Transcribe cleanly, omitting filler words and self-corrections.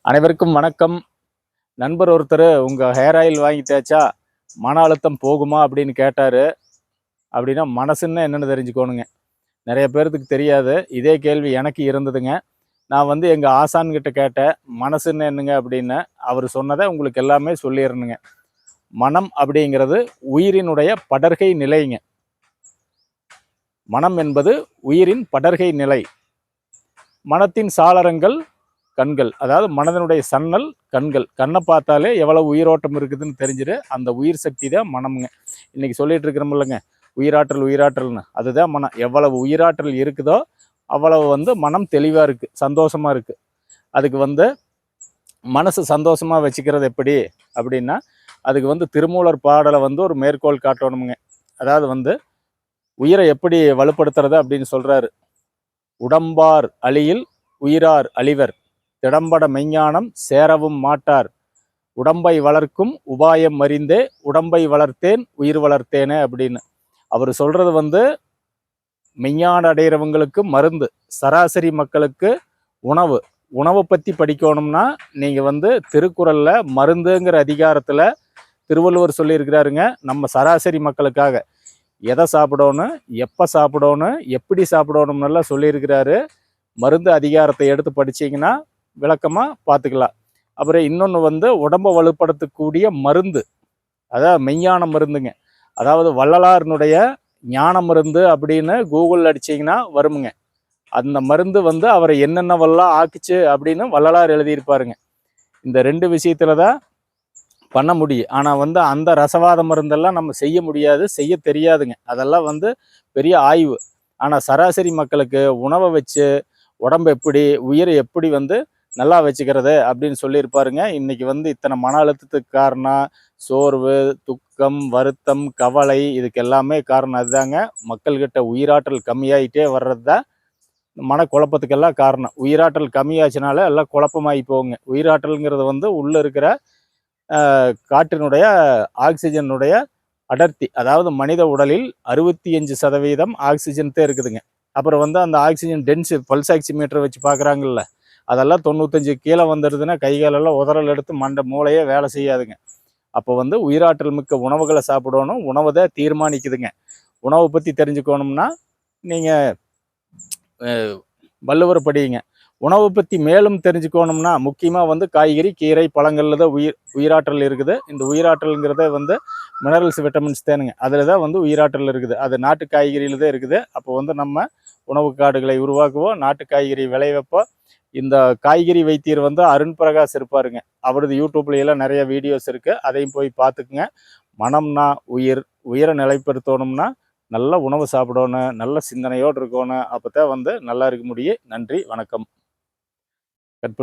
அனைவருக்கும் வணக்கம். நண்பர் ஒருத்தர் உங்கள் ஹேர் ஆயில் வாங்கி தேய்ச்சா மன அழுத்தம் போகுமா அப்படின்னு கேட்டார். அப்படின்னா மனசுன்னு என்னென்னு தெரிஞ்சுக்கோணுங்க. நிறைய பேர்த்துக்கு தெரியாது. இதே கேள்வி எனக்கு இருந்ததுங்க. நான் வந்து எங்கள் ஆசான்கிட்ட கேட்டேன், மனசுன்னு என்னங்க அப்படின்னு. அவர் சொன்னதை உங்களுக்கு எல்லாமே சொல்லிடணுங்க. மனம் அப்படிங்கிறது உயிரினுடைய படர்கை நிலைங்க. மனம் என்பது உயிரின் படர்கை நிலை. மனத்தின் சாளரங்கள் கண்கள். அதாவது மனதனுடைய சன்னல் கண்கள். கண்ணை பார்த்தாலே எவ்வளவு உயிரோட்டம் இருக்குதுன்னு தெரிஞ்சிடு. அந்த உயிர் சக்தி தான் மனம்ங்க. இன்னைக்கு சொல்லிட்டு இருக்கிறோம்லங்க, உயிராற்றல் உயிராற்றல்னு. அதுதான் மனம். எவ்வளவு உயிராற்றல் இருக்குதோ அவ்வளவு வந்து மனம் தெளிவாக இருக்குது, சந்தோஷமாக இருக்குது. அதுக்கு வந்து மனசு சந்தோஷமாக வச்சுக்கிறது எப்படி அப்படின்னா, அதுக்கு வந்து திருமூலர் பாடலை வந்து ஒரு மேற்கோள் காட்டணுமுங்க. அதாவது வந்து உயிரை எப்படி வலுப்படுத்துறது அப்படின்னு சொல்கிறாரு. உடம்பார் அழியில் உயிரார் அழிவர், திடம்பட மெஞ்ஞானம் சேரவும் மாட்டார், உடம்பை வளர்க்கும் உபாயம் அறிந்தே உடம்பை வளர்த்தேன் உயிர் வளர்த்தேனே அப்படின்னு. அவர் சொல்றது வந்து மெஞ்ஞானம் அடைகிறவங்களுக்கு மருந்து, சராசரி மக்களுக்கு உணவு. உணவை பற்றி படிக்கணும்னா நீங்கள் வந்து திருக்குறள்ல மருந்துங்கிற அதிகாரத்தில் திருவள்ளுவர் சொல்லியிருக்கிறாருங்க. நம்ம சராசரி மக்களுக்காக எதை சாப்பிடணும், எப்போ சாப்பிடணும், எப்படி சாப்பிடணும்னு எல்லாம் சொல்லியிருக்கிறாரு. மருந்து அதிகாரத்தை எடுத்து படிச்சிங்கன்னா விளக்கமாக பார்த்துக்கலாம். அப்புறம் இன்னொன்று வந்து உடம்பை வலுப்படுத்தக்கூடிய மருந்து, அதாவது மெய்ஞான மருந்துங்க. அதாவது வள்ளலாரினுடைய ஞான மருந்து அப்படின்னு கூகுளில் அடிச்சிங்கன்னா வருமுங்க. அந்த மருந்து வந்து அவரை என்னென்னவெல்லாம் ஆக்குச்சு அப்படின்னு வள்ளலார் எழுதியிருப்பாருங்க. இந்த ரெண்டு விஷயத்துல தான் பண்ண முடியும். ஆனால் வந்து அந்த ரசவாத மருந்தெல்லாம் நம்ம செய்ய முடியாது, செய்ய தெரியாதுங்க. அதெல்லாம் வந்து பெரிய ஆய்வு. ஆனால் சராசரி மக்களுக்கு உணவை வச்சு உடம்பு எப்படி, உயிரை எப்படி வந்து நல்லா வச்சுக்கிறது அப்படின்னு சொல்லியிருப்பாருங்க. இன்னைக்கு வந்து இத்தனை மன அழுத்தத்துக்கு காரணம் சோர்வு, துக்கம், வருத்தம், கவலை, இதுக்கு எல்லாமே காரணம் அதுதாங்க. மக்கள்கிட்ட உயிராற்றல் கம்மியாயிட்டே வர்றது தான் மனக்குழப்பத்துக்கெல்லாம் காரணம். உயிராற்றல் கம்மியாச்சுனால எல்லாம் குழப்பமாகி போகுங்க. உயிராற்றல்ங்கிறது வந்து உள்ளே இருக்கிற காற்றினுடைய ஆக்சிஜனுடைய அடர்த்தி. அதாவது மனித உடலில் 65% ஆக்சிஜன் தான் இருக்குதுங்க. அப்புறம் வந்து அந்த ஆக்சிஜன் டென்ஸு பல்ஸ் ஆக்சிமீட்டர் வச்சு பார்க்குறாங்கல்ல, அதெல்லாம் 95 கீழே வந்துடுதுன்னா கைகாலெல்லாம் உதறல் எடுத்து மூளையே வேலை செய்யாதுங்க. அப்போ வந்து உயிராற்றல் மிக்க உணவுகளை சாப்பிடணும். உணவு தான் தீர்மானிக்குதுங்க. உணவை பற்றி தெரிஞ்சுக்கணும்னா நீங்கள் வள்ளுவர் படியுங்க. உணவை பற்றி மேலும் தெரிஞ்சுக்கணும்னா முக்கியமாக வந்து காய்கறி, கீரை, பழங்களில் தான் உயிராற்றல் இருக்குது. இந்த உயிராற்றல்ங்கிறத வந்து மினரல்ஸ், விட்டமின்ஸ் தேனுங்க. அதில் தான் வந்து உயிராற்றல் இருக்குது. அது நாட்டு காய்கறியில் தான் இருக்குது. அப்போ வந்து நம்ம உணவு காடுகளை உருவாக்குவோம், நாட்டு காய்கறி விளைவிப்போம். இந்த காய்கறி வைத்தியர் வந்து அருண் பிரகாஷ் இருப்பாருங்க. அவரது யூடியூப்ல எல்லாம் நிறைய வீடியோஸ் இருக்குது, அதையும் போய் பார்த்துக்குங்க. மனம்னா உயிர், உயிரை நிலைப்படுத்தணும்னா நல்ல உணவு சாப்பிடணும், நல்ல சிந்தனையோடு இருக்கணும். அப்போ தான் வந்து நல்லா இருக்க முடியும். நன்றி, வணக்கம். கட் பண்ணி